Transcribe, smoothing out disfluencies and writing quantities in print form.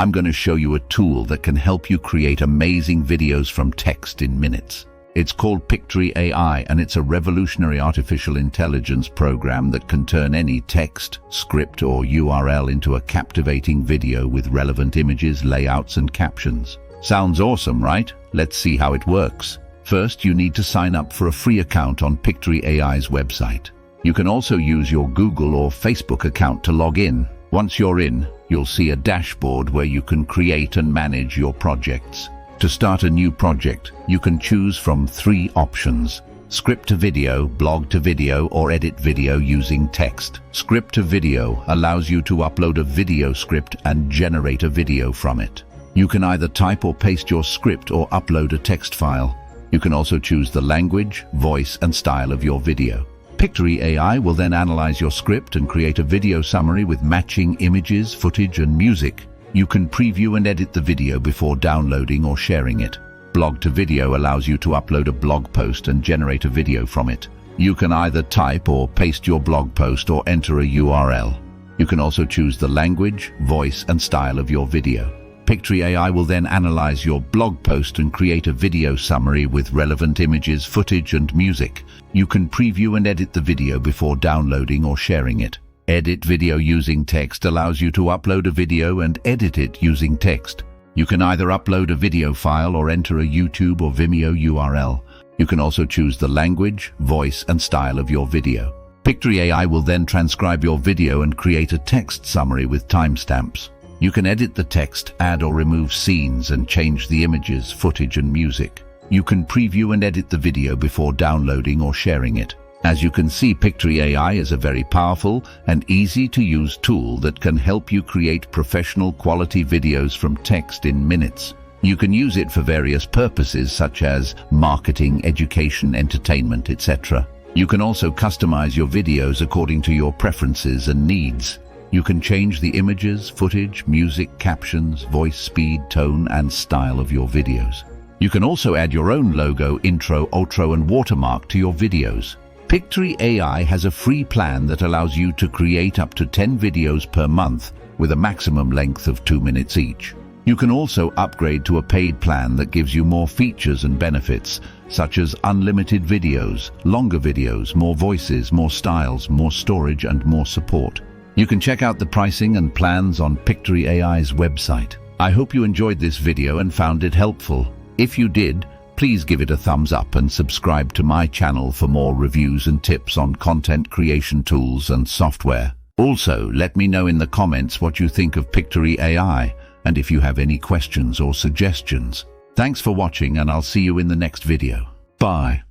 I'm going to show you a tool that can help you create amazing videos from text in minutes. It's called Pictory AI, and it's a revolutionary artificial intelligence program that can turn any text, script, or URL into a captivating video with relevant images, layouts, and captions. Sounds awesome, right? Let's see how it works. First, you need to sign up for a free account on Pictory AI's website. You can also use your Google or Facebook account to log in. Once you're in, you'll see a dashboard where you can create and manage your projects. To start a new project, you can choose from 3 options: script to video, blog to video, or edit video using text. Script to video allows you to upload a video script and generate a video from it. You can either type or paste your script or upload a text file. You can also choose the language, voice, and style of your video. Pictory AI will then analyze your script and create a video summary with matching images, footage, and music. You can preview and edit the video before downloading or sharing it. Blog to video allows you to upload a blog post and generate a video from it. You can either type or paste your blog post or enter a URL. You can also choose the language, voice, and style of your video. Pictory AI will then analyze your blog post and create a video summary with relevant images, footage, and music. You can preview and edit the video before downloading or sharing it. Edit video using text allows you to upload a video and edit it using text. You can either upload a video file or enter a YouTube or Vimeo URL. You can also choose the language, voice, and style of your video. Pictory AI will then transcribe your video and create a text summary with timestamps. You can edit the text, add or remove scenes, and change the images, footage, and music. You can preview and edit the video before downloading or sharing it. As you can see, Pictory AI is a very powerful and easy-to-use tool that can help you create professional quality videos from text in minutes. You can use it for various purposes such as marketing, education, entertainment, etc. You can also customize your videos according to your preferences and needs. You can change the images, footage, music, captions, voice, speed, tone, and style of your videos. You can also add your own logo, intro, outro, and watermark to your videos. Pictory AI has a free plan that allows you to create up to 10 videos per month with a maximum length of 2 minutes each. You can also upgrade to a paid plan that gives you more features and benefits, such as unlimited videos, longer videos, more voices, more styles, more storage, and more support. You can check out the pricing and plans on Pictory AI's website. I hope you enjoyed this video and found it helpful. If you did, please give it a thumbs up and subscribe to my channel for more reviews and tips on content creation tools and software. Also, let me know in the comments what you think of Pictory AI and if you have any questions or suggestions. Thanks for watching, and I'll see you in the next video. Bye.